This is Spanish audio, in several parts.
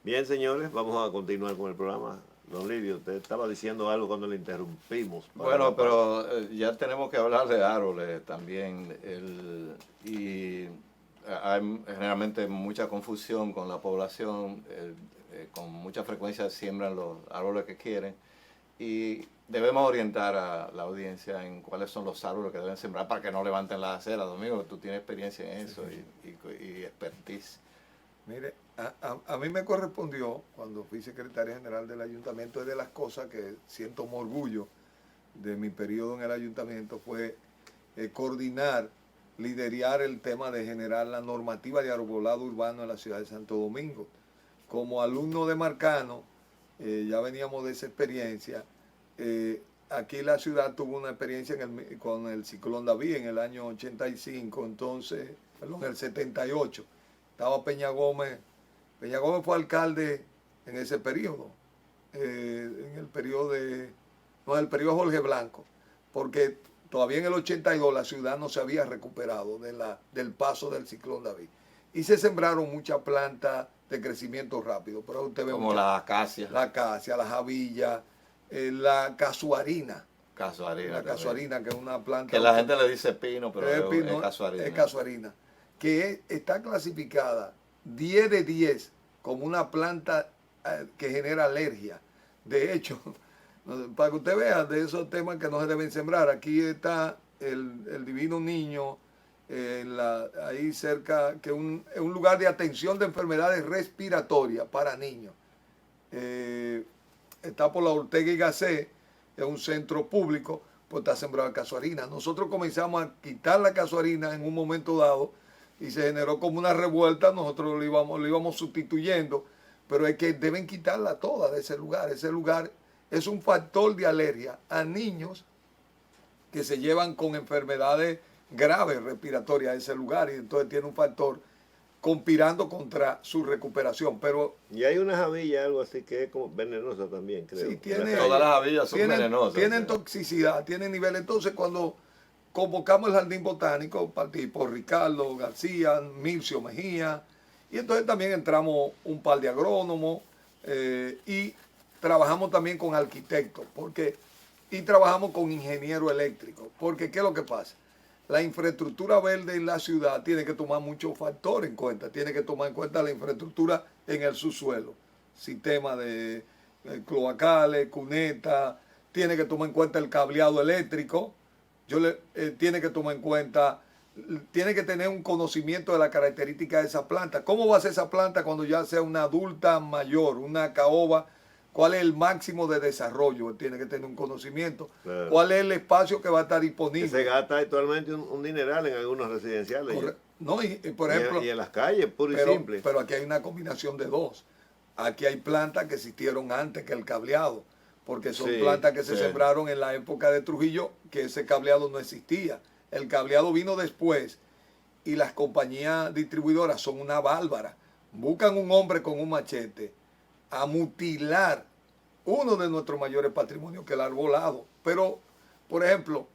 Bien, señores, vamos a continuar con el programa. Don Livio, usted estaba diciendo algo cuando le interrumpimos. Bueno, pero ya tenemos que hablar de árboles también. Y hay generalmente mucha confusión con la población. Con mucha frecuencia siembran los árboles que quieren. Y debemos orientar a la audiencia en cuáles son los árboles que deben sembrar para que no levanten las aceras. Domingo, tú tienes experiencia en eso y expertise. Mire, a mí me correspondió, cuando fui secretario general del ayuntamiento, es de las cosas que siento un orgullo de mi periodo en el ayuntamiento, fue coordinar, liderar el tema de generar la normativa de arbolado urbano en la ciudad de Santo Domingo. Como alumno de Marcano, ya veníamos de esa experiencia. Aquí la ciudad tuvo una experiencia con el ciclón David en el año 85, entonces, perdón, en el 78. Estaba Peña Gómez. Peña Gómez fue alcalde en ese periodo, en el periodo de Jorge Blanco, porque todavía en el 82 la ciudad no se había recuperado del paso del ciclón David. Y se sembraron muchas plantas de crecimiento rápido. Pero usted ve como la acacia. La acacia, la javilla, la casuarina. Casuarina. La casuarina, que es una planta... Que la gente le dice pino, pero es casuarina. Es casuarina. Que está clasificada 10 de 10 como una planta que genera alergia. De hecho, para que usted vea de esos temas que no se deben sembrar, aquí está el Divino Niño, ahí cerca, que es un lugar de atención de enfermedades respiratorias para niños. Está por la Ortega y Gasset, es un centro público, pues está sembrada casuarina. Nosotros comenzamos a quitar la casuarina en un momento dado, y se generó como una revuelta, nosotros lo íbamos sustituyendo, pero es que deben quitarla toda de ese lugar. Ese lugar es un factor de alergia a niños que se llevan con enfermedades graves respiratorias a ese lugar, y entonces tiene un factor conspirando contra su recuperación. Pero y hay una javilla, algo así, que es como venenosa también, creo. Sí, todas las javillas son venenosas. Tienen toxicidad, tienen nivel. Entonces, cuando convocamos el Jardín Botánico, partí por Ricardo García, Mircio Mejía, y entonces también entramos un par de agrónomos y trabajamos también con arquitectos, y trabajamos con ingenieros eléctricos, porque ¿qué es lo que pasa? La infraestructura verde en la ciudad tiene que tomar muchos factores en cuenta, tiene que tomar en cuenta la infraestructura en el subsuelo, sistema de cloacales, cunetas, tiene que tomar en cuenta el cableado eléctrico, tiene que tomar en cuenta, tiene que tener un conocimiento de la característica de esa planta. ¿Cómo va a ser esa planta cuando ya sea una adulta mayor, una caoba? ¿Cuál es el máximo de desarrollo? Él tiene que tener un conocimiento. Claro. ¿Cuál es el espacio que va a estar disponible? Que se gasta actualmente un dineral en algunos residenciales. No, y por ejemplo... Y en las calles, puro y simple. Pero aquí hay una combinación de dos. Aquí hay plantas que existieron antes que el cableado, porque son plantas que se sembraron en la época de Trujillo, que ese cableado no existía. El cableado vino después, y las compañías distribuidoras son una bárbara. Buscan un hombre con un machete a mutilar uno de nuestros mayores patrimonios, que es el arbolado. Pero, por ejemplo,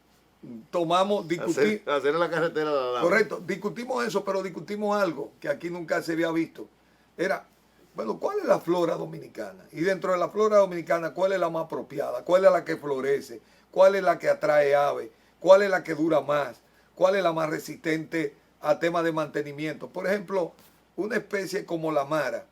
hacer la carretera de la lava. Correcto, discutimos eso, pero discutimos algo que aquí nunca se había visto. Era, bueno, ¿cuál es la flora dominicana? Y dentro de la flora dominicana, ¿cuál es la más apropiada? ¿Cuál es la que florece? ¿Cuál es la que atrae aves? ¿Cuál es la que dura más? ¿Cuál es la más resistente a temas de mantenimiento? Por ejemplo, una especie como la mara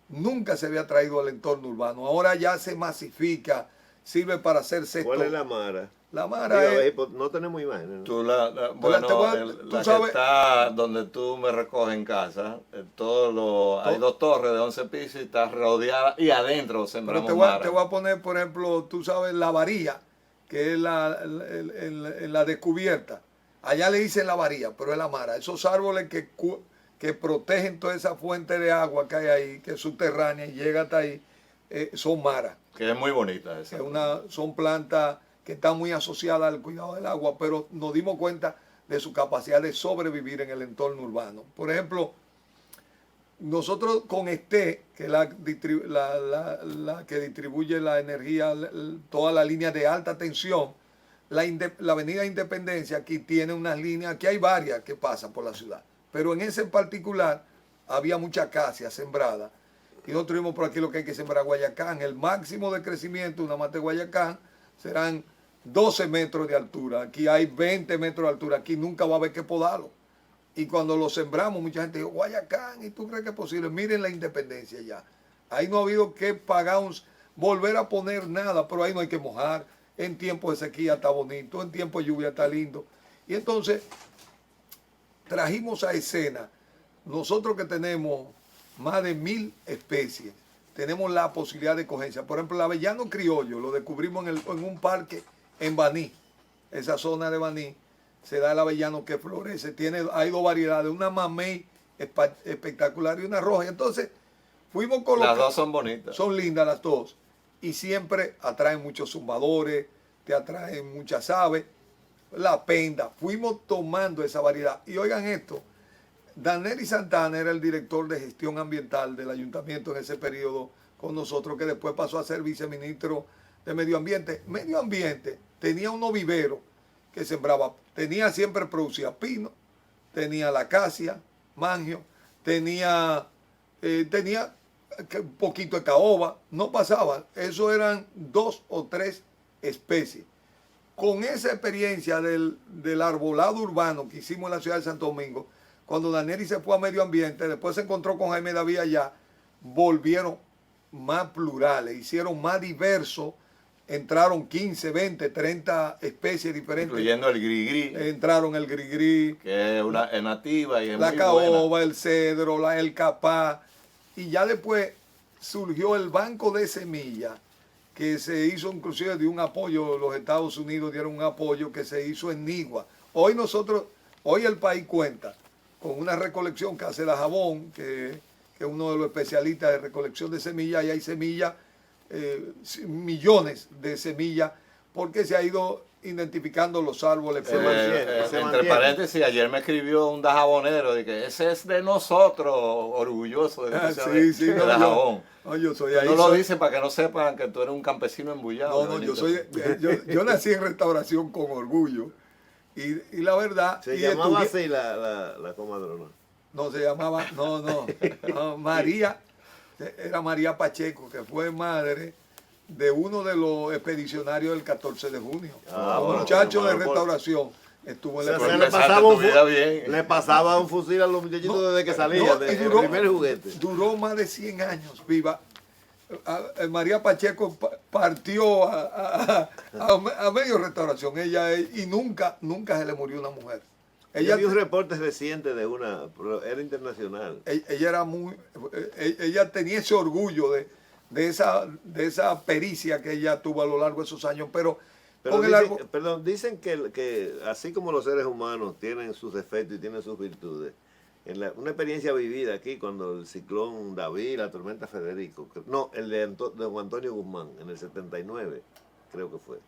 nunca se había traído al entorno urbano. Ahora ya se masifica, sirve para hacer cestos. ¿Cuál es la mara? La mara es... No tenemos imágenes, ¿no? Tú la que está donde tú me recoges en casa, hay 2 torres de 11 pisos y está rodeada, y adentro sembramos mara. Te voy a poner, por ejemplo, tú sabes, la varía, que es la descubierta. Allá le dicen la varía, pero es la mara. Esos árboles que protegen toda esa fuente de agua que hay ahí, que es subterránea y llega hasta ahí, son maras. Que es muy bonita esa. Son plantas que están muy asociadas al cuidado del agua, pero nos dimos cuenta de su capacidad de sobrevivir en el entorno urbano. Por ejemplo, nosotros con ESTE, que es la que distribuye la energía, toda la línea de alta tensión, la avenida Independencia aquí tiene unas líneas, aquí hay varias que pasan por la ciudad, pero en ese en particular había mucha acacia sembrada, y nosotros vimos por aquí lo que hay que sembrar Guayacán. El máximo de crecimiento de una mata de Guayacán serán 12 metros de altura. Aquí hay 20 metros de altura. Aquí nunca va a haber que podarlo. Y cuando lo sembramos, mucha gente dijo, Guayacán, ¿y tú crees que es posible? Miren la independencia ya. Ahí no ha habido que pagar volver a poner nada, pero ahí no hay que mojar. En tiempo de sequía está bonito, en tiempo de lluvia está lindo. Y entonces trajimos a escena, nosotros que tenemos más de 1000 especies, tenemos la posibilidad de cogencia. Por ejemplo, el avellano criollo lo descubrimos en un parque en Baní, esa zona de Baní, se da el avellano que florece. Hay dos variedades, una mamey espectacular y una roja. Y entonces fuimos colocando. Las dos son bonitas. Son lindas las dos. Y siempre atraen muchos zumbadores, te atraen muchas aves. La penda. Fuimos tomando esa variedad. Y oigan esto, Daneri Santana era el director de gestión ambiental del ayuntamiento en ese periodo con nosotros, que después pasó a ser viceministro de Medio Ambiente. Medio Ambiente tenía unos viveros que sembraba, siempre producía pino, tenía la acacia, mangio, tenía un poquito de caoba, no pasaba, eso eran 2 o 3 especies. Con esa experiencia del arbolado urbano que hicimos en la ciudad de Santo Domingo, cuando Daneri se fue a Medio Ambiente, después se encontró con Jaime David allá, volvieron más plurales, hicieron más diversos, entraron 15, 20, 30 especies diferentes. Incluyendo el grigri. Entraron el grigri, que es nativa y es la muy caoba, buena. el cedro, el capá. Y ya después surgió el banco de semillas, que se hizo inclusive de un apoyo, los Estados Unidos dieron un apoyo que se hizo en Nigua. Hoy el país cuenta con una recolección que hace la Jabón, que es uno de los especialistas de recolección de semillas, y hay semillas, millones de semillas, porque se ha ido identificando los árboles. Entre paréntesis, ayer me escribió un dajabonero de que ese es de nosotros, orgulloso de la Jabón. No lo dicen para que no sepan que tú eres un campesino embullado. Yo nací en restauración con orgullo. Y la verdad... ¿Se llamaba así la comadrona? No, se llamaba... No, María, era María Pacheco, que fue madre de uno de los expedicionarios del 14 de junio. Un muchacho de restauración. Estuvo en le pasaba un fusil a los muchachitos desde que salía, el primer juguete. Duró más de 100 años viva. María Pacheco partió a medio restauración, y nunca se le murió una mujer. Ella dio un reporte reciente pero era internacional. Ella tenía ese orgullo de esa pericia que ella tuvo a lo largo de esos años, pero dicen que así como los seres humanos tienen sus defectos y tienen sus virtudes, una experiencia vivida aquí cuando el ciclón David, la tormenta Federico, el de Don Antonio Guzmán, en el 79, creo que fue,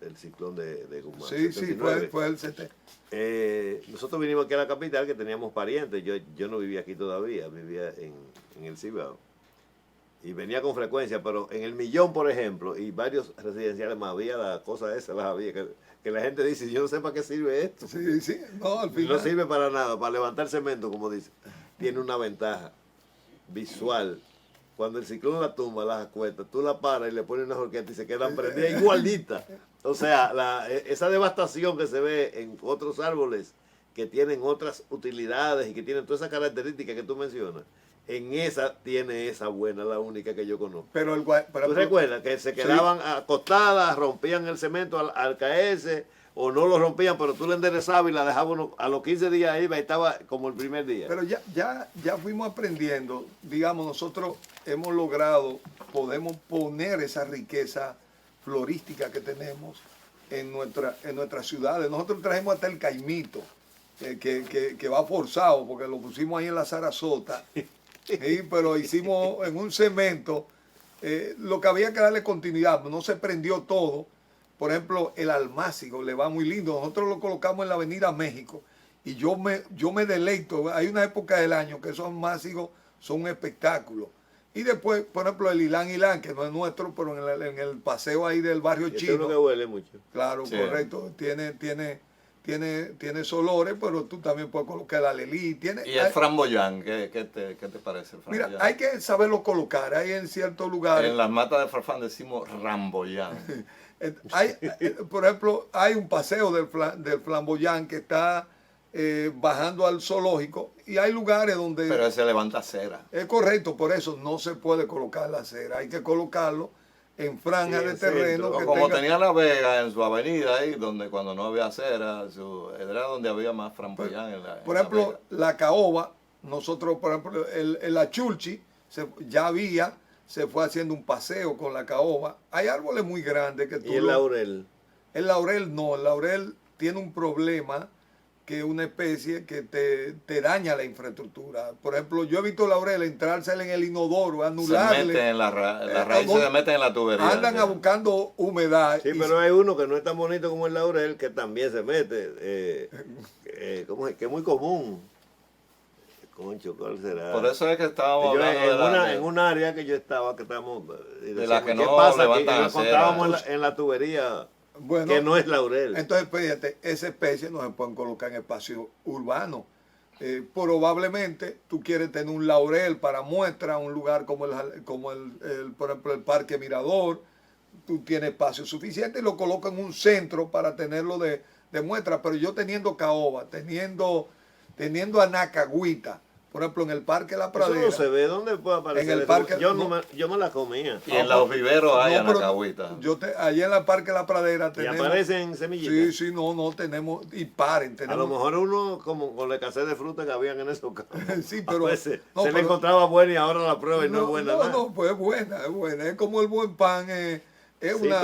el ciclón de Guzmán. Sí, 79. Fue el 70. Nosotros vinimos aquí a la capital, que teníamos parientes, yo no vivía aquí todavía, vivía en el Cibao. Y venía con frecuencia, pero en el Millón, por ejemplo, y varios residenciales más, había la cosa esa, las había, que la gente dice, yo no sé para qué sirve esto. Sí, no, al final. No sirve para nada, para levantar cemento, como dice. Tiene una ventaja visual. Cuando el ciclón la tumba, las acuesta, tú la paras y le pones una horqueta y se quedan prendidas igualitas. O sea, esa devastación que se ve en otros árboles que tienen otras utilidades y que tienen todas esas características que tú mencionas, en esa tiene esa buena, la única que yo conozco. ¿Tú recuerdas que se quedaban acostadas, rompían el cemento al caerse, o no lo rompían, pero tú la enderezabas y la dejabas a los 15 días ahí, estaba como el primer día? Pero ya fuimos aprendiendo, digamos, nosotros hemos logrado, podemos poner esa riqueza florística que tenemos en nuestras ciudades. Nosotros trajimos hasta el caimito, que va forzado, porque lo pusimos ahí en la Sarasota. Sí, pero hicimos en un cemento lo que había que darle continuidad, no se prendió todo. Por ejemplo, el almácigo le va muy lindo. Nosotros lo colocamos en la Avenida México y yo me deleito. Hay una época del año que esos almácigos son un espectáculo. Y después, por ejemplo, el Ilán, que no es nuestro, pero en el paseo ahí del barrio chino. Es uno que huele mucho. Claro, sí. Correcto. Tiene tienes olores, pero tú también puedes colocar el alelí. ¿Y el framboyán? ¿Qué te parece el framboyán? Mira, hay que saberlo colocar. Hay en ciertos lugares. En las matas de Farfán decimos ramboyán. Por ejemplo, hay un paseo del flamboyán que está bajando al zoológico y hay lugares donde... Pero se levanta cera. Es correcto, por eso no se puede colocar la cera. Hay que colocarlo en franja de terreno. O como tenía La Vega en su avenida ahí, donde cuando no había acera, era donde había más framboyán. Por ejemplo, la caoba, nosotros, por ejemplo, en la Chulchi, se fue haciendo un paseo con la caoba. Hay árboles muy grandes que tú... ¿Y el laurel? El laurel no, el laurel tiene un problema que es una especie que te daña la infraestructura. Por ejemplo, yo he visto laurel entrarse en el inodoro, anularle. Se meten en las raíces, se meten en la tubería. Andan buscando humedad. Sí, pero hay uno que no es tan bonito como el laurel, que también se mete. ¿Cómo es? Que es muy común. Concho, ¿cuál será? Por eso es que estábamos hablando en un área que yo estaba, que estábamos... de la que ¿qué no pasa? Que levantan lo encontrábamos en la tubería, bueno, que no es laurel. Entonces, fíjate, esa especie no se pueden colocar en espacio urbano. Probablemente tú quieres tener un laurel para muestra, un lugar como por ejemplo, el Parque Mirador. Tú tienes espacio suficiente y lo colocas en un centro para tenerlo de muestra. Pero yo teniendo caoba, teniendo anacagüita, por ejemplo, en el Parque La Pradera. Eso no se ve. ¿Dónde puede aparecer? En el eso? parque, yo me la comía. Y en los viveros hay anacahuita. Allí en el Parque La Pradera Y tenemos... aparecen semillitas. Sí, no, tenemos... Y tenemos... A lo mejor uno, como con la escasez de fruta que habían en esos campos, sí, pero... se le encontraba buena y ahora la prueba y no es buena. No, pues es buena. Es como el buen pan. Es buena.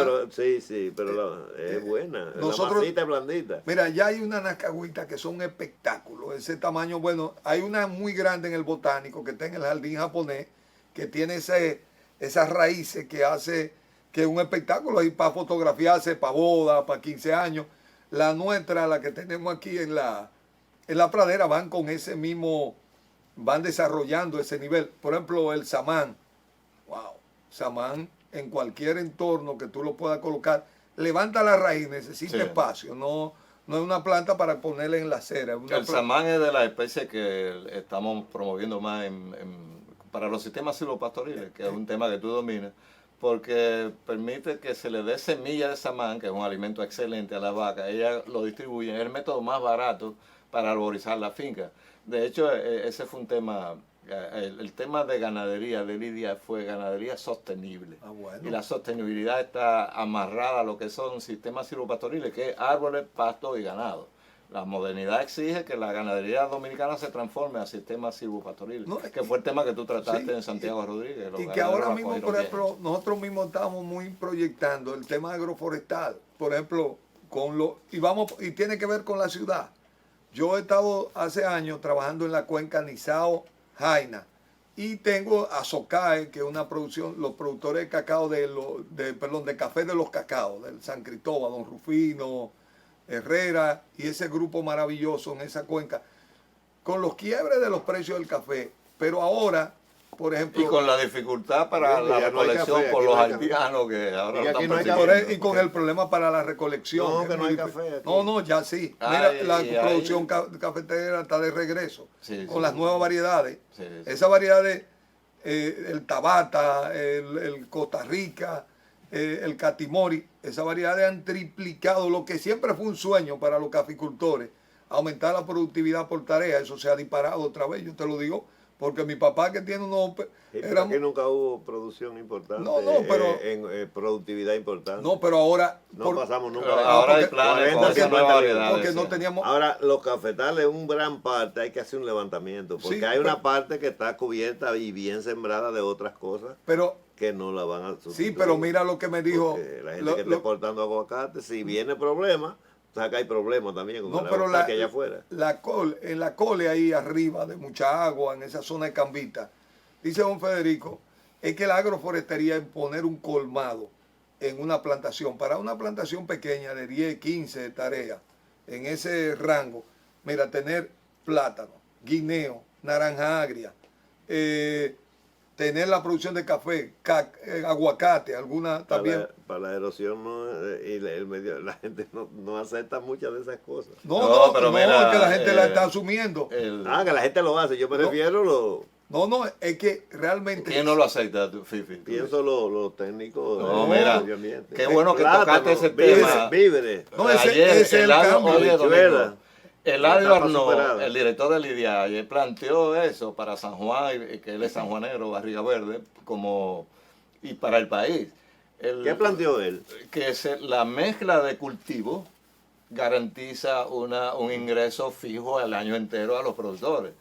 Nosotros, la masita es blandita. Mira, ya hay una anacagüita que son un espectáculo. Ese tamaño, bueno, hay una muy grande en el botánico que está en el jardín japonés, que tiene esas raíces que hace que es un espectáculo ahí para fotografiarse, para boda, para 15 años. La nuestra, la que tenemos aquí en la pradera, van con ese mismo, van desarrollando ese nivel. Por ejemplo, el samán. Wow, samán. En cualquier entorno que tú lo puedas colocar, levanta la raíz, necesita espacio, no es una planta para ponerla en la acera. El samán es de las especies que estamos promoviendo más para los sistemas silvopastoriles, que es un tema que tú dominas, porque permite que se le dé semilla de samán, que es un alimento excelente a la vaca, ella lo distribuye, es el método más barato para arborizar la finca. De hecho, ese fue un tema... El tema de ganadería de Lidia fue ganadería sostenible. Bueno. Y la sostenibilidad está amarrada a lo que son sistemas silvopastoriles, que es árboles, pastos y ganado. La modernidad exige que la ganadería dominicana se transforme a sistemas silvopastoriles, que fue el tema que tú trataste en Santiago Rodríguez. Y que ahora mismo, por ejemplo, nosotros mismos estamos muy proyectando el tema agroforestal, por ejemplo, y tiene que ver con la ciudad. Yo he estado hace años trabajando en la cuenca Nizao Jaina, y tengo a Socae, que es una producción, los productores de cacao de café de los cacaos, del San Cristóbal, Don Rufino, Herrera y ese grupo maravilloso en esa cuenca, con los quiebres de los precios del café. Pero ahora, por ejemplo... Y con la dificultad para la recolección por los haitianos que ahora lo están persiguiendo. Y con el problema para la recolección. No, que no hay café aquí. No, ya sí. Mira, la producción cafetera está de regreso con las nuevas variedades. Sí. Esas variedades, el Tabata, el Costa Rica, el Catimori, esas variedades han triplicado lo que siempre fue un sueño para los caficultores, aumentar la productividad por tarea. Eso se ha disparado otra vez, yo te lo digo. Porque mi papá, que tiene unos... Aquí nunca hubo producción importante, pero en productividad importante. No, pero ahora... pasamos nunca. Ahora hay planes con esas nuevas variedades. Porque no teníamos... Ahora, los cafetales, un gran parte, hay que hacer un levantamiento. Porque hay una parte que está cubierta y bien sembrada de otras cosas que no la van a sustituir. Sí, pero mira lo que me dijo... Porque la gente que está exportando aguacate, si viene problema... O sea, que hay problemas también con que allá afuera. En la cole ahí arriba, de mucha agua, en esa zona de Cambita, dice don Federico, es que la agroforestería es poner un colmado en una plantación. Para una plantación pequeña de 10, 15 tareas, en ese rango, mira, tener plátano, guineo, naranja agria, tener la producción de café, aguacate, alguna también. Para la erosión no, y el medio, la gente no acepta muchas de esas cosas. Pero mira, es que la gente la está asumiendo. Que la gente lo hace, yo prefiero No, es que realmente... ¿Quién no lo acepta, Fifi? pienso los técnicos No, del mira, medio ambiente. qué bueno que Plátano, tocaste ese tema. Víveres. No, ese Ayer, es el Eladio- cambio. oye, Habichuela. Domingo, Eladio La etapa Arnaud, superada. el director del IDIAE, planteó eso para San Juan, y que él es sanjuanero, Barriga Verde, y para el país. ¿Qué planteó él? Que la mezcla de cultivos garantiza un ingreso fijo el año entero a los productores.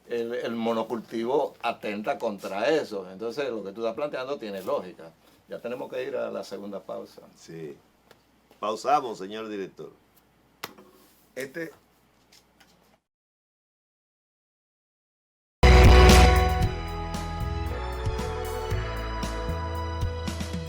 El monocultivo atenta contra eso. Entonces, lo que tú estás planteando tiene lógica. Ya tenemos que ir a la segunda pausa. Sí. Pausamos, señor director. Este